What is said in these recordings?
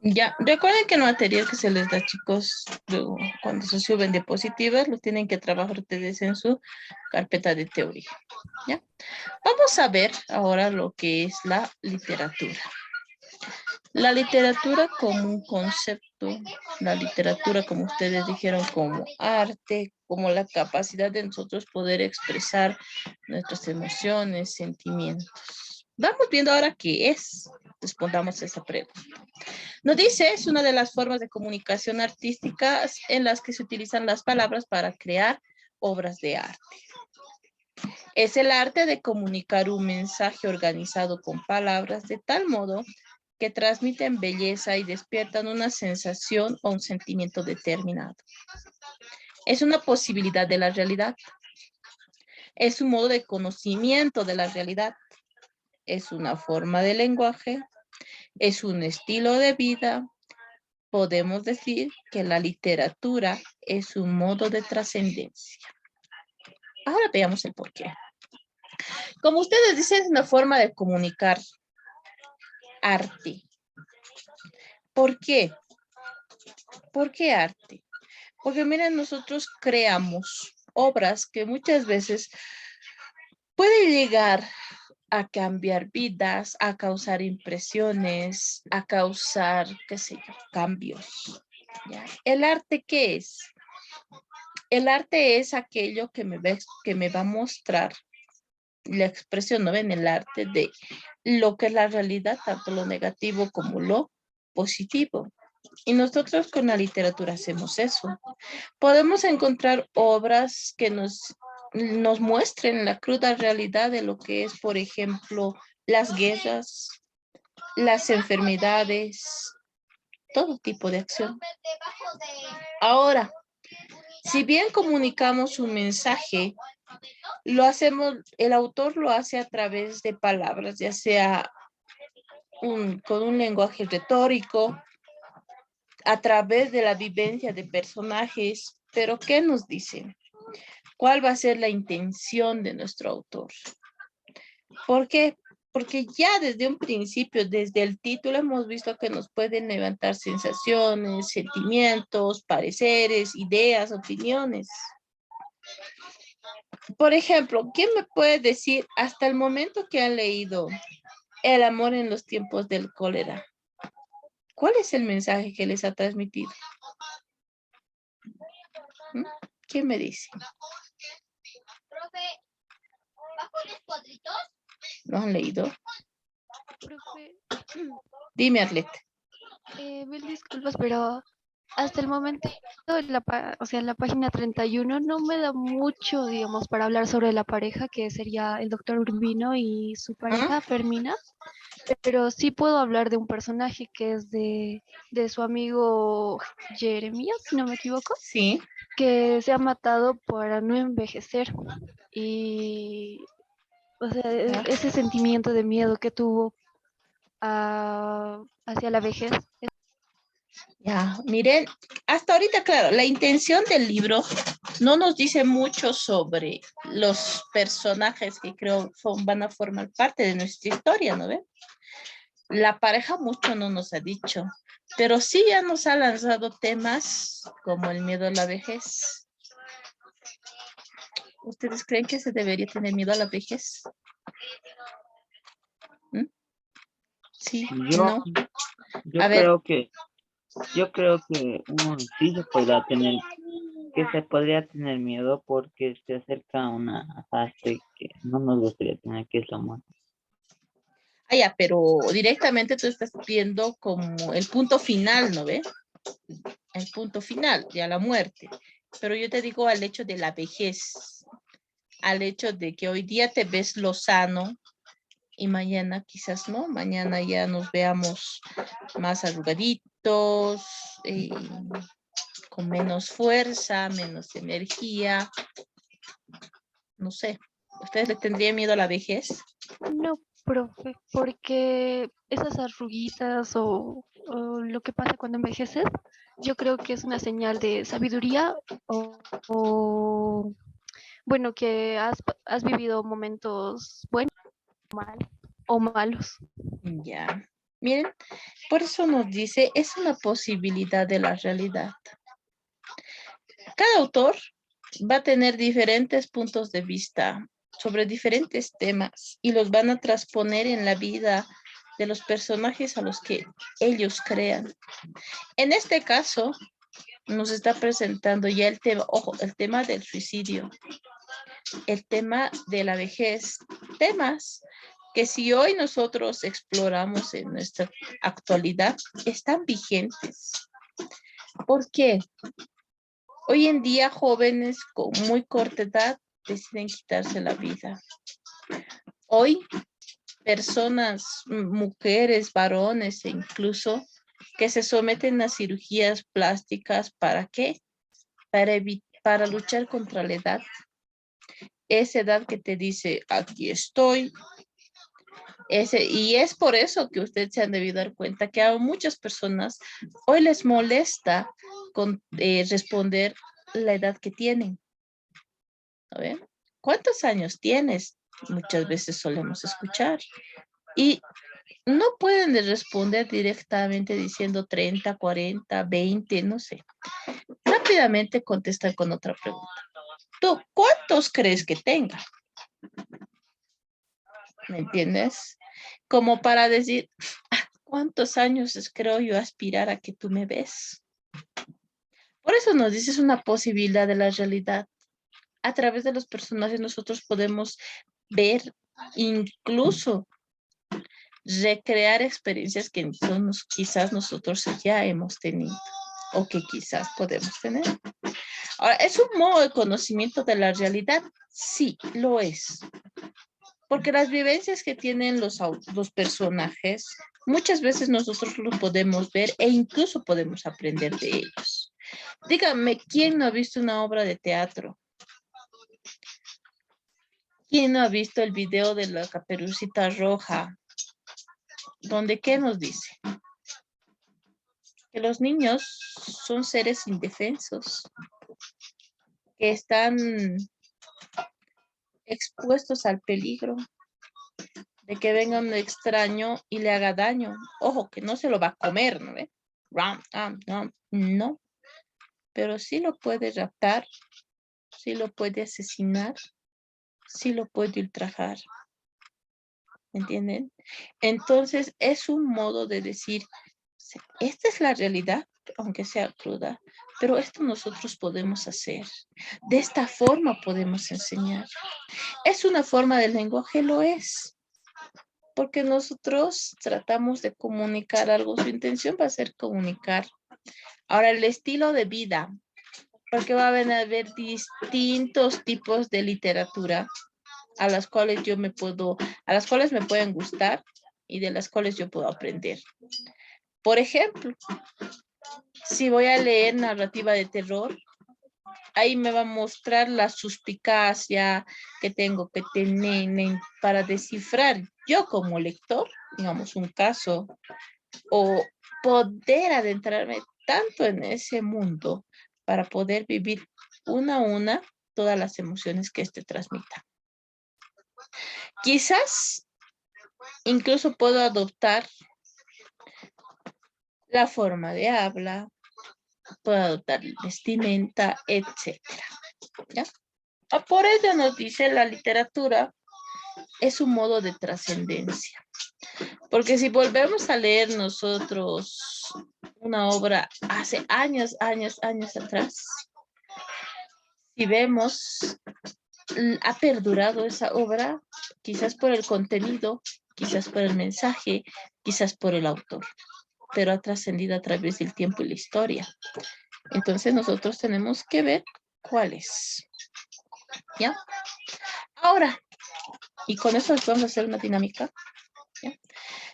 Ya, recuerden que el material que se les da, chicos, cuando se suben diapositivas, lo tienen que trabajar ustedes en su carpeta de teoría. ¿Ya? Vamos a ver ahora lo que es la literatura. La literatura como un concepto, la literatura, como ustedes dijeron, como arte, como la capacidad de nosotros poder expresar nuestras emociones, sentimientos. Vamos viendo ahora qué es. Respondamos esa pregunta. Nos dice, es una de las formas de comunicación artística en las que se utilizan las palabras para crear obras de arte. Es el arte de comunicar un mensaje organizado con palabras de tal modo que transmiten belleza y despiertan una sensación o un sentimiento determinado. Es una posibilidad de la realidad. Es un modo de conocimiento de la realidad. Es una forma de lenguaje. Es un estilo de vida. Podemos decir que la literatura es un modo de trascendencia. Ahora veamos el porqué. Como ustedes dicen, es una forma de comunicar arte. ¿Por qué? ¿Por qué arte? Porque miren, nosotros creamos obras que muchas veces pueden llegar a cambiar vidas, a causar impresiones, a causar, qué sé yo, cambios. ¿Ya? ¿El arte qué es? El arte es aquello que me va a mostrar la expresión, ¿no ven? El arte de lo que es la realidad, tanto lo negativo como lo positivo. Y nosotros con la literatura hacemos eso. Podemos encontrar obras que nos muestren la cruda realidad de lo que es, por ejemplo, las guerras, las enfermedades, todo tipo de acción. Ahora, si bien comunicamos un mensaje, lo hacemos, el autor lo hace a través de palabras, ya sea con un lenguaje retórico, a través de la vivencia de personajes, pero ¿qué nos dicen? ¿Cuál va a ser la intención de nuestro autor? ¿Por qué? Porque ya desde un principio, desde el título, hemos visto que nos pueden levantar sensaciones, sentimientos, pareceres, ideas, opiniones. Por ejemplo, ¿quién me puede decir hasta el momento que han leído El amor en los tiempos del cólera? ¿Cuál es el mensaje que les ha transmitido? ¿Mm? ¿Quién me dice? ¿No han leído? Profe, Dime, Arlette. mil disculpas, pero hasta el momento, o sea, en la página 31 no me da mucho, digamos, para hablar sobre la pareja, que sería el doctor Urbino y su ¿Ah? pareja, Fermina, pero sí puedo hablar de un personaje que es de su amigo Jeremías, si no me equivoco, Sí. que se ha matado para no envejecer. Y, o sea, ¿Ah? ese sentimiento de miedo que tuvo hacia la vejez. Ya, miren, hasta ahorita, claro, la intención del libro no nos dice mucho sobre los personajes que creo van a formar parte de nuestra historia, ¿no ven? La pareja mucho no nos ha dicho, pero sí ya nos ha lanzado temas como el miedo a la vejez. ¿Ustedes creen que se debería tener miedo a la vejez? ¿Mm? Sí, Yo, no. yo A ver, creo que, yo creo que uno sí se podrá tener, que se podría tener miedo porque se acerca una fase que no nos gustaría tener, que es la muerte. ya, pero directamente tú estás viendo como el punto final, ¿no ve? El punto final, ya la muerte. Pero yo te digo al hecho de la vejez, al hecho de que hoy día te ves lozano y mañana quizás no, mañana ya nos veamos más arrugaditos, con menos fuerza, menos energía, no sé. ¿Ustedes le tendrían miedo a la vejez? No, profe, porque esas arruguitas o lo que pasa cuando envejeces, yo creo que es una señal de sabiduría o bueno, que has vivido momentos buenos o malos. Ya. Miren, por eso nos dice, es una posibilidad de la realidad. Cada autor va a tener diferentes puntos de vista sobre diferentes temas y los van a transponer en la vida de los personajes a los que ellos crean. En este caso, nos está presentando ya el tema, ojo, el tema del suicidio, el tema de la vejez, temas que si hoy nosotros exploramos en nuestra actualidad, están vigentes. ¿Por qué? Hoy en día jóvenes con muy corta edad deciden quitarse la vida. Hoy personas, mujeres, varones e incluso que se someten a cirugías plásticas, ¿para qué? Para luchar contra la edad. Esa edad que te dice, aquí estoy. Y es por eso que ustedes se han debido dar cuenta que a muchas personas hoy les molesta responder la edad que tienen. ¿No ven? ¿Cuántos años tienes? Muchas veces solemos escuchar. Y no pueden responder directamente diciendo 30, 40, 20, no sé. Rápidamente contestan con otra pregunta. ¿Tú cuántos crees que tenga? ¿Me entiendes? Como para decir, ¿cuántos años creo yo aspirar a que tú me ves? Por eso nos dices una posibilidad de la realidad. A través de los personajes nosotros podemos ver, incluso recrear experiencias que quizás nosotros ya hemos tenido o que quizás podemos tener. Ahora, ¿es un modo de conocimiento de la realidad? Sí, lo es. Porque las vivencias que tienen los personajes, muchas veces nosotros los podemos ver e incluso podemos aprender de ellos. Díganme, ¿quién no ha visto una obra de teatro? ¿Quién no ha visto el video de la Caperucita Roja? ¿Donde qué nos dice? Que los niños son seres indefensos, que están expuestos al peligro de que venga un extraño y le haga daño. Ojo, que no se lo va a comer, ¿no ve? No, pero sí lo puede raptar, sí lo puede asesinar, sí lo puede ultrajar. ¿Entienden? Entonces, es un modo de decir, esta es la realidad, aunque sea cruda, pero esto nosotros podemos hacer. De esta forma podemos enseñar. ¿Es una forma del lenguaje? Lo es. Porque nosotros tratamos de comunicar algo. Su intención va a ser comunicar. Ahora, el estilo de vida. Porque va a haber distintos tipos de literatura a las cuales me pueden gustar y de las cuales yo puedo aprender. Por ejemplo, si voy a leer narrativa de terror, ahí me va a mostrar la suspicacia que tengo que tener para descifrar yo como lector, digamos, un caso, o poder adentrarme tanto en ese mundo para poder vivir una a una todas las emociones que éste transmita. Quizás incluso puedo adoptar la forma de habla, puedo adoptar vestimenta, etcétera. ¿Ya? Por ello nos dice la literatura es un modo de trascendencia. Porque si volvemos a leer nosotros una obra hace años atrás, si vemos, ha perdurado esa obra, quizás por el contenido, quizás por el mensaje, quizás por el autor, pero ha trascendido a través del tiempo y la historia. Entonces nosotros tenemos que ver cuál es. ¿Ya? Ahora, y con eso vamos a hacer una dinámica. ¿Ya?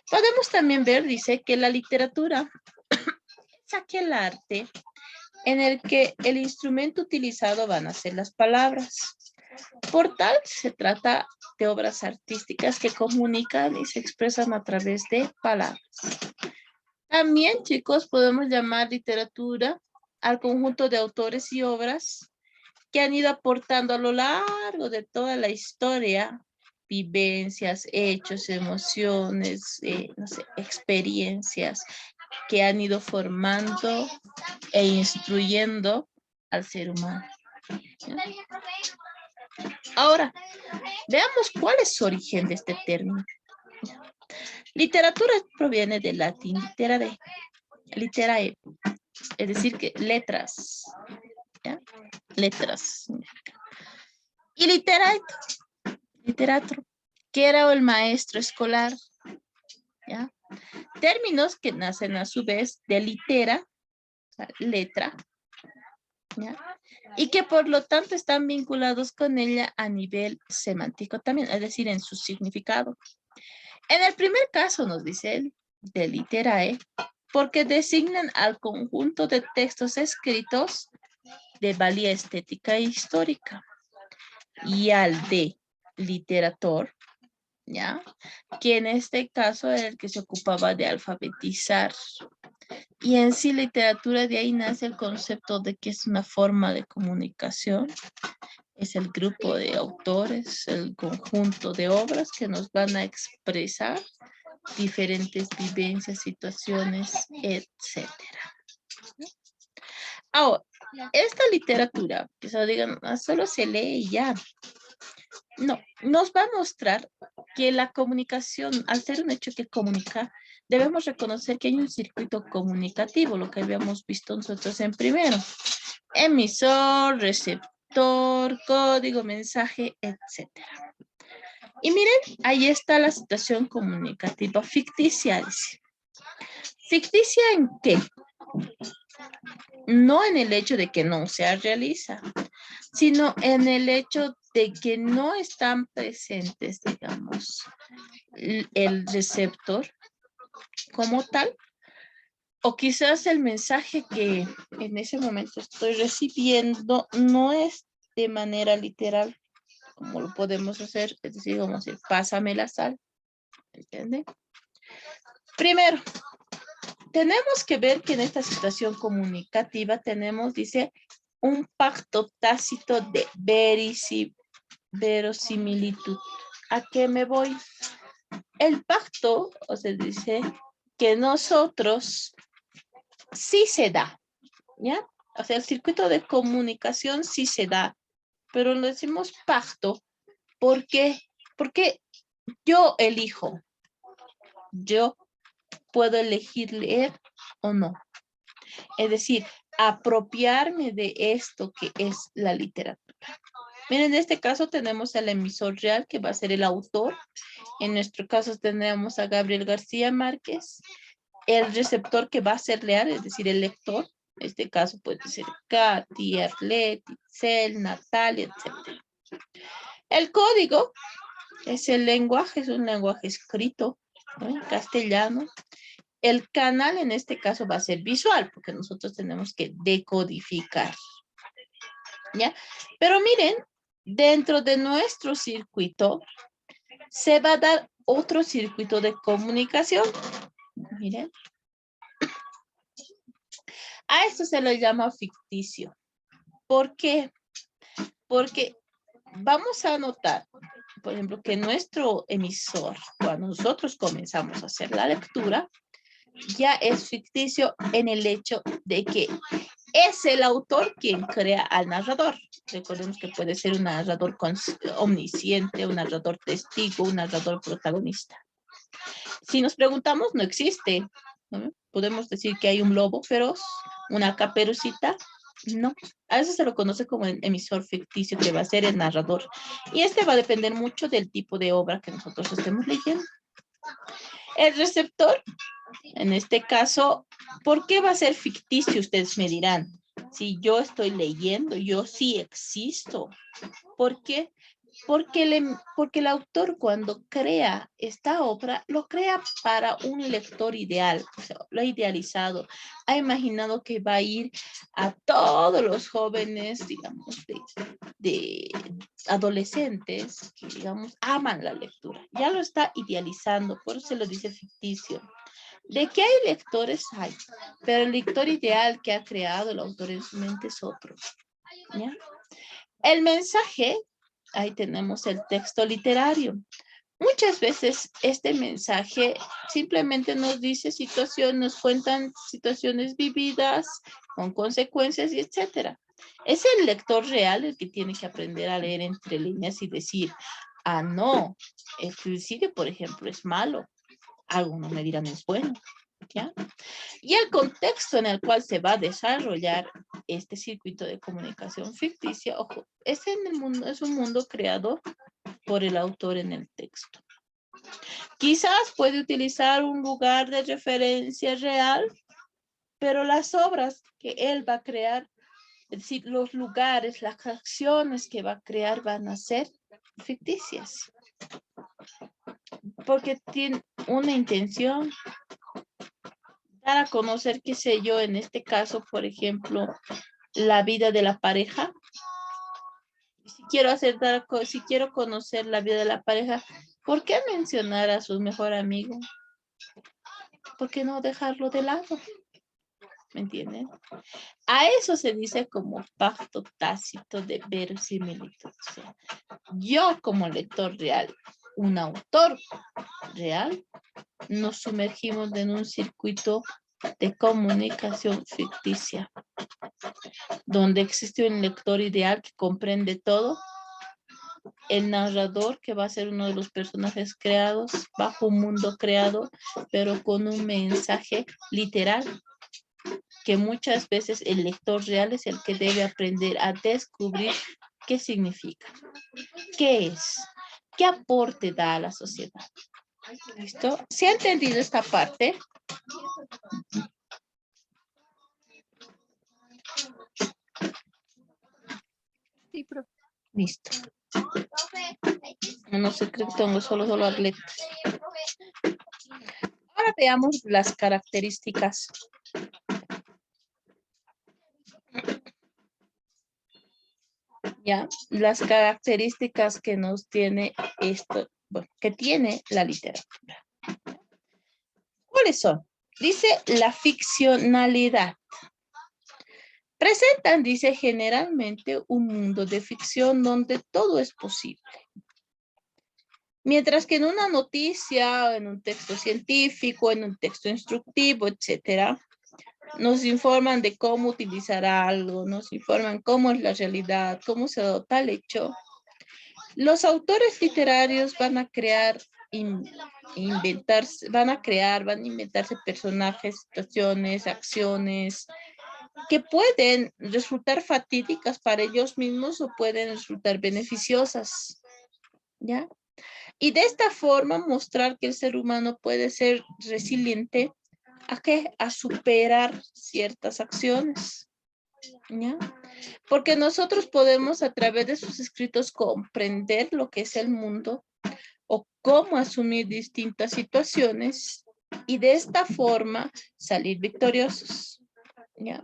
Podemos también ver, dice, que la literatura es aquel arte en el que el instrumento utilizado van a ser las palabras. Por tal, se trata de obras artísticas que comunican y se expresan a través de palabras. También, chicos, podemos llamar literatura al conjunto de autores y obras que han ido aportando a lo largo de toda la historia vivencias, hechos, emociones, no sé, experiencias que han ido formando e instruyendo al ser humano. ¿Ya? Ahora, veamos cuál es su origen de este término. Literatura proviene del latín literae, literae, es decir, que letras, ¿ya? Letras. Y literato, que era el maestro escolar, ¿ya? Términos que nacen a su vez de litera, o sea, letra, ¿ya? Y que por lo tanto están vinculados con ella a nivel semántico también, es decir, en su significado. En el primer caso nos dice él, de literae, porque designan al conjunto de textos escritos de valía estética e histórica, y al de literator, ¿ya? Que en este caso era el que se ocupaba de alfabetizar. Y en sí literatura, de ahí nace el concepto de que es una forma de comunicación, es el grupo de autores, el conjunto de obras que nos van a expresar diferentes vivencias, situaciones, etcétera. Ahora, esta literatura, que se digan, solo se lee y ya. No, nos va a mostrar que la comunicación, al ser un hecho que comunica, debemos reconocer que hay un circuito comunicativo, lo que habíamos visto nosotros en primero. Emisor, receptor, código, mensaje, etcétera. Y miren, ahí está la situación comunicativa ficticia. Dice. ¿Ficticia en qué? No en el hecho de que no se realiza, sino en el hecho de que no están presentes, digamos, el receptor como tal, o quizás el mensaje que en ese momento estoy recibiendo no es de manera literal, como lo podemos hacer, es decir, vamos a decir, pásame la sal, ¿entienden? Primero, tenemos que ver que en esta situación comunicativa tenemos, dice, un pacto tácito de verosimilitud. ¿A qué me voy? El pacto, o sea, dice que nosotros sí se da, ¿ya? O sea, el circuito de comunicación sí se da, pero lo decimos pacto porque yo elijo, yo puedo elegir leer o no. Es decir, apropiarme de esto que es la literatura. Miren, en este caso tenemos al emisor real, que va a ser el autor. En nuestro caso tenemos a Gabriel García Márquez. El receptor, que va a ser leal, es decir, el lector. En este caso puede ser Katy, Arlette, Cel, Natalia, etc. El código es el lenguaje, es un lenguaje escrito, ¿no? En castellano. El canal en este caso va a ser visual, porque nosotros tenemos que decodificar, ¿ya? Pero miren, dentro de nuestro circuito se va a dar otro circuito de comunicación. Miren. A esto se le llama ficticio. ¿Por qué? Porque vamos a notar, por ejemplo, que nuestro emisor, cuando nosotros comenzamos a hacer la lectura, ya es ficticio en el hecho de que es el autor quien crea al narrador. Recordemos que puede ser un narrador omnisciente, un narrador testigo, un narrador protagonista. Si nos preguntamos, no existe, ¿no? Podemos decir que hay un lobo feroz, una caperucita. No, a eso se lo conoce como el emisor ficticio, que va a ser el narrador. Y este va a depender mucho del tipo de obra que nosotros estemos leyendo. El receptor, en este caso, ¿por qué va a ser ficticio? Ustedes me dirán. Si yo estoy leyendo, yo sí existo. ¿Por qué? Porque el autor, cuando crea esta obra, lo crea para un lector ideal, o sea, lo ha idealizado, ha imaginado que va a ir a todos los jóvenes, digamos, de adolescentes que, digamos, aman la lectura. Ya lo está idealizando, por eso se lo dice ficticio. ¿De qué hay lectores? Hay, pero el lector ideal que ha creado el autor en su mente es otro, ¿ya? El mensaje ahí tenemos el texto literario. Muchas veces este mensaje simplemente nos dice situaciones, nos cuentan situaciones vividas con consecuencias y etcétera. Es el lector real el que tiene que aprender a leer entre líneas y decir, ah, no, el suicidio, por ejemplo, es malo. Algunos me dirán es bueno, ¿ya? Y el contexto en el cual se va a desarrollar este circuito de comunicación ficticia, ojo, es un mundo creado por el autor en el texto. Quizás puede utilizar un lugar de referencia real, pero las obras que él va a crear, es decir, los lugares, las acciones que va a crear van a ser ficticias. Porque tiene una intención, dar a conocer, qué sé yo, en este caso, por ejemplo, la vida de la pareja. Si quiero conocer la vida de la pareja, ¿por qué mencionar a su mejor amigo? ¿Por qué no dejarlo de lado? ¿Me entienden? A eso se dice como pacto tácito de verosimilitud. O sea, yo como lector real, un autor real, nos sumergimos en un circuito de comunicación ficticia, donde existe un lector ideal que comprende todo, el narrador que va a ser uno de los personajes creados bajo un mundo creado, pero con un mensaje literal, que muchas veces el lector real es el que debe aprender a descubrir qué significa, qué es, qué aporte da a la sociedad. ¿Listo? ¿Se ha entendido esta parte? Sí, profe. Listo. No sé, creo que tengo solo atletas. Ahora veamos las características. Ya, las características que nos tiene esto, bueno, que tiene la literatura. ¿Cuáles son? Dice la ficcionalidad. Presentan, dice, generalmente un mundo de ficción donde todo es posible. Mientras que en una noticia, en un texto científico, en un texto instructivo, etcétera, nos informan de cómo utilizar algo, nos informan cómo es la realidad, cómo se da tal hecho. Los autores literarios van a crear, van a inventarse personajes, situaciones, acciones, que pueden resultar fatídicas para ellos mismos o pueden resultar beneficiosas, ¿ya? Y de esta forma mostrar que el ser humano puede ser resiliente ¿a qué? A superar ciertas acciones, ¿ya? Porque nosotros podemos a través de sus escritos comprender lo que es el mundo o cómo asumir distintas situaciones y de esta forma salir victoriosos, ¿ya?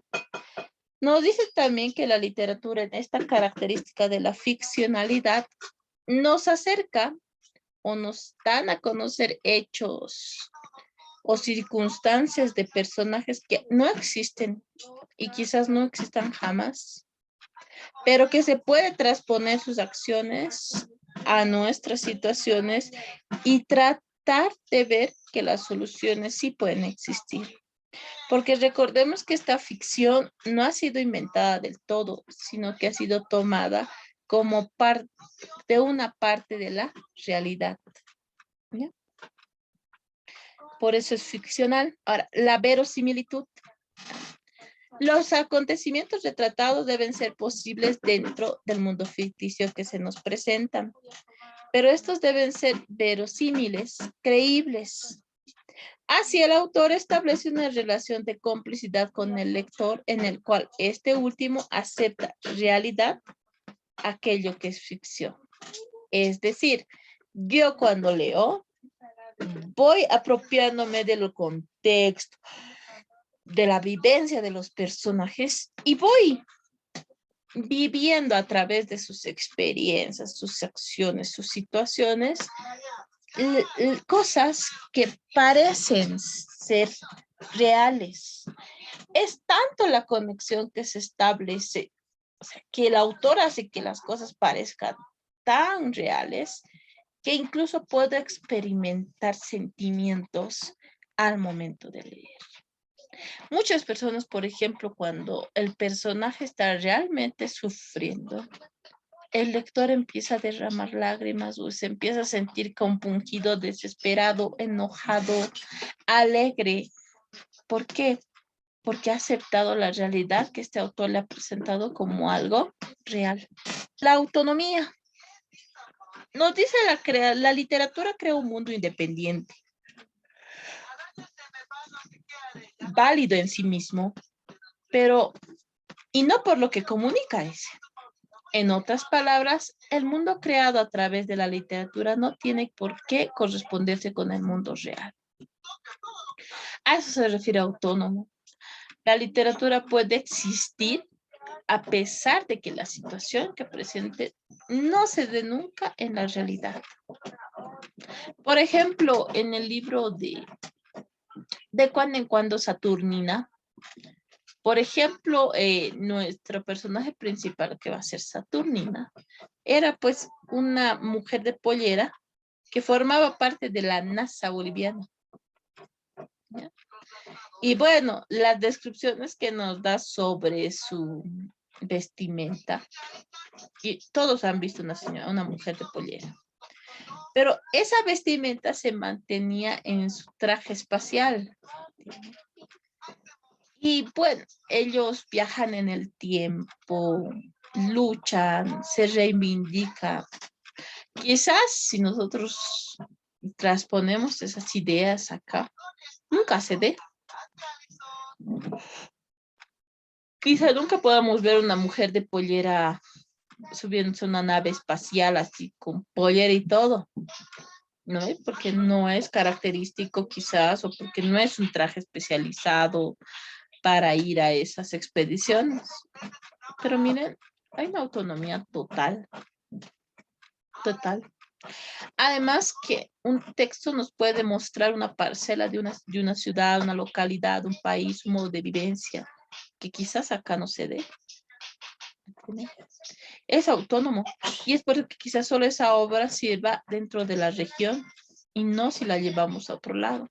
Nos dice también que la literatura en esta característica de la ficcionalidad nos acerca o nos dan a conocer hechos o circunstancias de personajes que no existen y quizás no existan jamás, pero que se puede transponer sus acciones a nuestras situaciones y tratar de ver que las soluciones sí pueden existir. Porque recordemos que esta ficción no ha sido inventada del todo, sino que ha sido tomada como parte de una parte de la realidad, ¿ya? Por eso es ficcional. Ahora, la verosimilitud. Los acontecimientos retratados deben ser posibles dentro del mundo ficticio que se nos presentan, pero estos deben ser verosímiles, creíbles. Así el autor establece una relación de complicidad con el lector en el cual este último acepta realidad aquello que es ficción. Es decir, yo cuando leo voy apropiándome del contexto, de la vivencia de los personajes y voy viviendo a través de sus experiencias, sus acciones, sus situaciones, cosas que parecen ser reales. Es tanto la conexión que se establece, o sea, que el autor hace que las cosas parezcan tan reales que incluso puedo experimentar sentimientos al momento de leer. Muchas personas, por ejemplo, cuando el personaje está realmente sufriendo, el lector empieza a derramar lágrimas o se empieza a sentir compungido, desesperado, enojado, alegre. ¿Por qué? Porque ha aceptado la realidad que este autor le ha presentado como algo real. La autonomía. Nos dice la literatura crea un mundo independiente, válido en sí mismo, pero y no por lo que comunica ese. En otras palabras, el mundo creado a través de la literatura no tiene por qué corresponderse con el mundo real. A eso se refiere autónomo. La literatura puede existir a pesar de que la situación que presente no se dé nunca en la realidad. Por ejemplo, en el libro de Cuando en Cuando Saturnina, por ejemplo, nuestro personaje principal, que va a ser Saturnina, era pues una mujer de pollera que formaba parte de la NASA boliviana. ¿Ya? Y bueno, las descripciones que nos da sobre su vestimenta, y todos han visto una mujer de pollera, pero esa vestimenta se mantenía en su traje espacial. Y bueno, ellos viajan en el tiempo, luchan, se reivindican. Quizás si nosotros transponemos esas ideas acá, nunca se dé. Quizás nunca podamos ver una mujer de pollera subiéndose a una nave espacial así con pollera y todo, ¿no? Porque no es característico quizás o porque no es un traje especializado para ir a esas expediciones. Pero miren, hay una autonomía total, total. Además que un texto nos puede mostrar una parcela de una ciudad, una localidad, un país, un modo de vivencia, que quizás acá no se dé. Es autónomo y es por eso que quizás solo esa obra sirva dentro de la región y no si la llevamos a otro lado.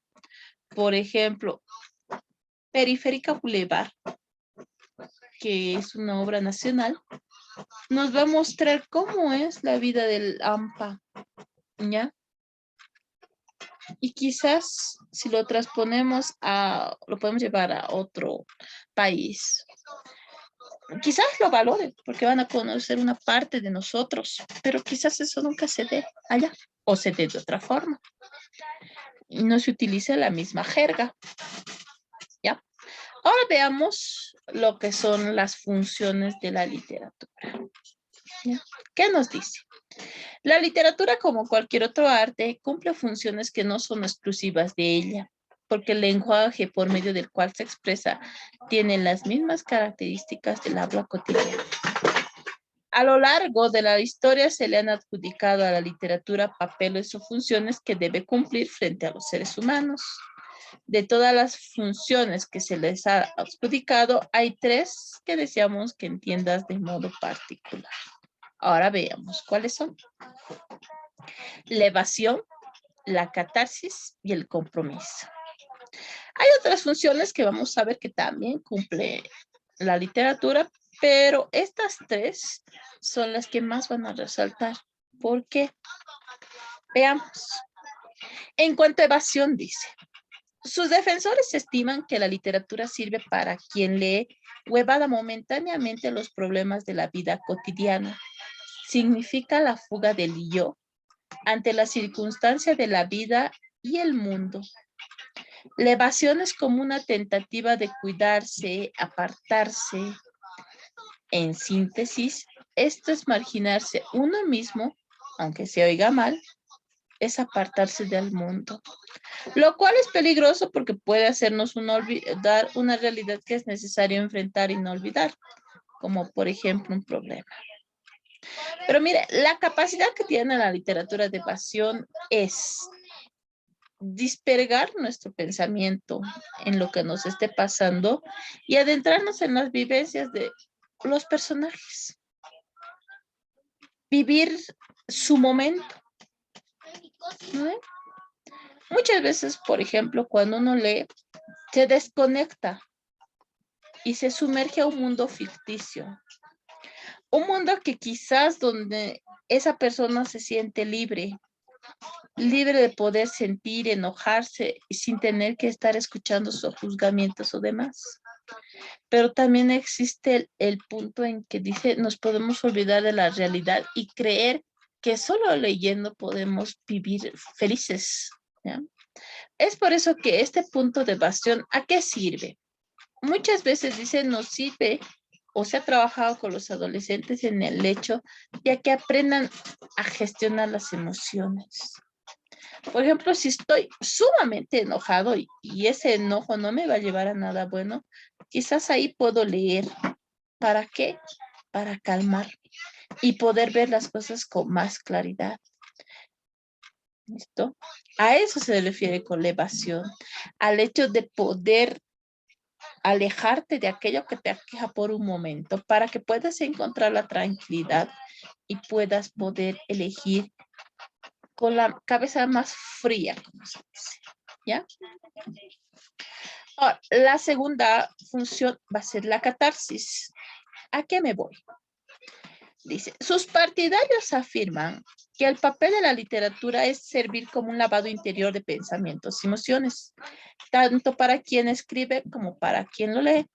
Por ejemplo, Periférica Boulevard, que es una obra nacional, nos va a mostrar cómo es la vida del AMPA, ¿ya? Y quizás si lo transponemos lo podemos llevar a otro país. Quizás lo valoren porque van a conocer una parte de nosotros, pero quizás eso nunca se dé allá o se dé de otra forma. Y no se utilice la misma jerga, ¿ya? Ahora veamos lo que son las funciones de la literatura. ¿Ya? ¿Qué nos dice? La literatura, como cualquier otro arte, cumple funciones que no son exclusivas de ella, porque el lenguaje por medio del cual se expresa tiene las mismas características del habla cotidiana. A lo largo de la historia se le han adjudicado a la literatura papeles o funciones que debe cumplir frente a los seres humanos. De todas las funciones que se les ha adjudicado, hay 3 que deseamos que entiendas de modo particular. Ahora veamos cuáles son. La evasión, la catarsis y el compromiso. Hay otras funciones que vamos a ver que también cumple la literatura, pero estas 3 son las que más van a resaltar. ¿Por qué? Veamos. En cuanto a evasión, dice, sus defensores estiman que la literatura sirve para quien lee o evada momentáneamente los problemas de la vida cotidiana. Significa la fuga del yo ante la circunstancia de la vida y el mundo. La evasión es como una tentativa de cuidarse, apartarse. En síntesis, esto es marginarse uno mismo, aunque se oiga mal, es apartarse del mundo. Lo cual es peligroso porque puede hacernos olvidar una realidad que es necesario enfrentar y no olvidar, como por ejemplo un problema. Pero mire, la capacidad que tiene la literatura de evasión es dispergar nuestro pensamiento en lo que nos esté pasando y adentrarnos en las vivencias de los personajes. Vivir su momento. ¿No ve? Muchas veces, por ejemplo, cuando uno lee, se desconecta y se sumerge a un mundo ficticio. Un mundo que quizás donde esa persona se siente libre, libre de poder sentir, enojarse y sin tener que estar escuchando sus juzgamientos o demás. Pero también existe el punto en que dice, nos podemos olvidar de la realidad y creer que solo leyendo podemos vivir felices, ¿ya? Es por eso que este punto de evasión, ¿a qué sirve? Muchas veces dice, nos sirve o se ha trabajado con los adolescentes en el hecho de que aprendan a gestionar las emociones. Por ejemplo, si estoy sumamente enojado y ese enojo no me va a llevar a nada bueno, quizás ahí puedo leer. ¿Para qué? Para calmar y poder ver las cosas con más claridad. ¿Listo? A eso se refiere con la evasión, al hecho de poder alejarte de aquello que te aqueja por un momento para que puedas encontrar la tranquilidad y puedas poder elegir con la cabeza más fría, como se dice, ¿ya? Ahora, la segunda función va a ser la catarsis. ¿A qué me voy? Dice, sus partidarios afirman que el papel de la literatura es servir como un lavado interior de pensamientos y emociones, tanto para quien escribe como para quien lo lee.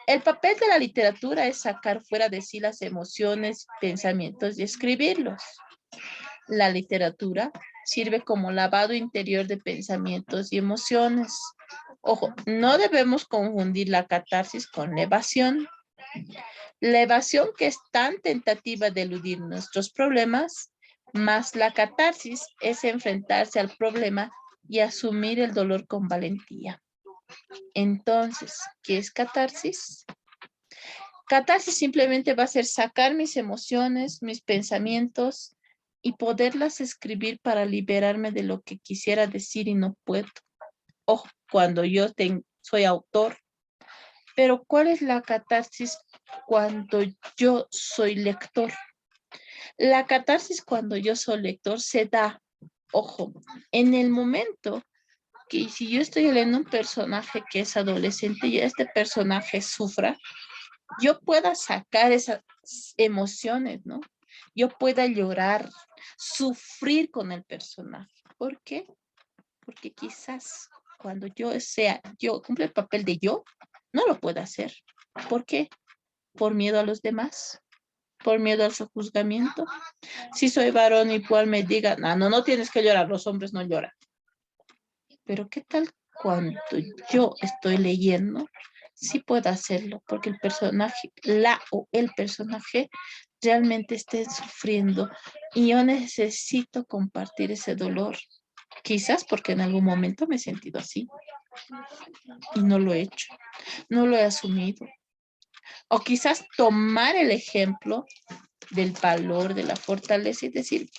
El papel de la literatura es sacar fuera de sí las emociones, pensamientos y escribirlos. La literatura sirve como lavado interior de pensamientos y emociones. Ojo, no debemos confundir la catarsis con la evasión. La evasión, que es tan tentativa de eludir nuestros problemas, más la catarsis es enfrentarse al problema y asumir el dolor con valentía. Entonces, ¿qué es catarsis? Catarsis simplemente va a ser sacar mis emociones, mis pensamientos y poderlas escribir para liberarme de lo que quisiera decir y no puedo. Ojo, cuando yo soy autor. Pero ¿cuál es la catarsis cuando yo soy lector? La catarsis cuando yo soy lector se da, ojo, en el momento que si yo estoy leyendo un personaje que es adolescente y este personaje sufra, yo pueda sacar esas emociones, ¿no? Yo pueda llorar, sufrir con el personaje. ¿Por qué? Porque quizás cuando yo cumplo el papel de yo, no lo puedo hacer. ¿Por qué? Por miedo a los demás, por miedo al juzgamiento. Si soy varón, igual me digan, no tienes que llorar, los hombres no lloran. Pero ¿qué tal cuando yo estoy leyendo? Sí puedo hacerlo, porque el personaje, la o el personaje realmente esté sufriendo y yo necesito compartir ese dolor. Quizás porque en algún momento me he sentido así y no lo he hecho, no lo he asumido. O quizás tomar el ejemplo del valor, de la fortaleza y decir,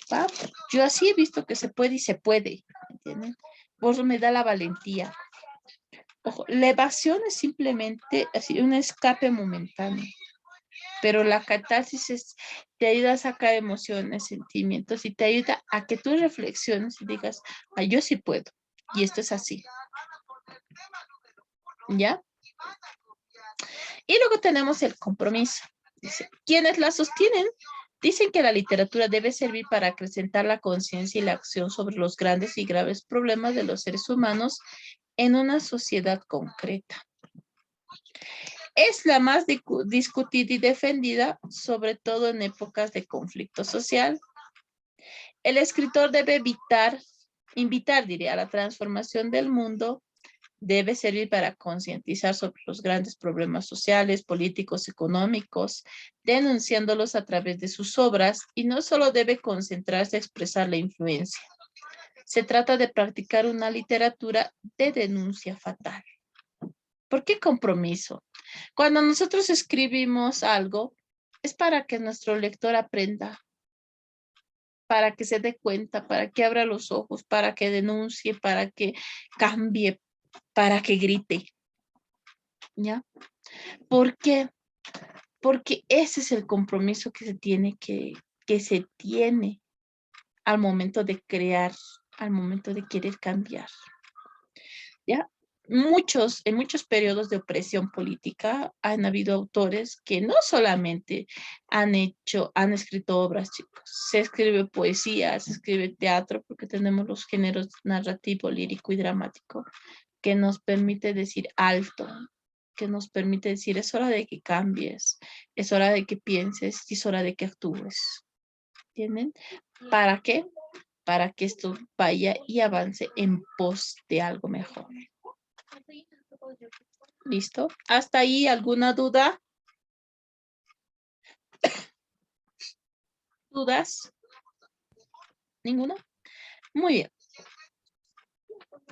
yo así he visto que se puede y se puede, ¿entienden? Vos me da la valentía. Ojo, la evasión es simplemente así un escape momentáneo, pero la catarsis te ayuda a sacar emociones, sentimientos y te ayuda a que tú reflexiones y digas, yo sí puedo y esto es así, ¿ya? Y luego tenemos el compromiso. Dice, ¿quiénes la sostienen? Dicen que la literatura debe servir para acrecentar la conciencia y la acción sobre los grandes y graves problemas de los seres humanos en una sociedad concreta. Es la más discutida y defendida, sobre todo en épocas de conflicto social. El escritor debe invitar, diría, a la transformación del mundo. Debe servir para concientizar sobre los grandes problemas sociales, políticos, económicos, denunciándolos a través de sus obras, y no solo debe concentrarse a expresar la influencia. Se trata de practicar una literatura de denuncia fatal. ¿Por qué compromiso? Cuando nosotros escribimos algo, es para que nuestro lector aprenda, para que se dé cuenta, para que abra los ojos, para que denuncie, para que cambie, para que grite, ¿ya? ¿Por qué? Porque ese es el compromiso que se tiene al momento de crear, al momento de querer cambiar. ¿Ya? En muchos periodos de opresión política han habido autores que no solamente han escrito obras, chicos. Se escribe poesía, se escribe teatro, porque tenemos los géneros narrativo, lírico y dramático, que nos permite decir alto, que nos permite decir es hora de que cambies, es hora de que pienses y es hora de que actúes. ¿Entienden? ¿Para qué? Para que esto vaya y avance en pos de algo mejor. ¿Listo? ¿Hasta ahí alguna duda? ¿Dudas? ¿Ninguna? Muy bien.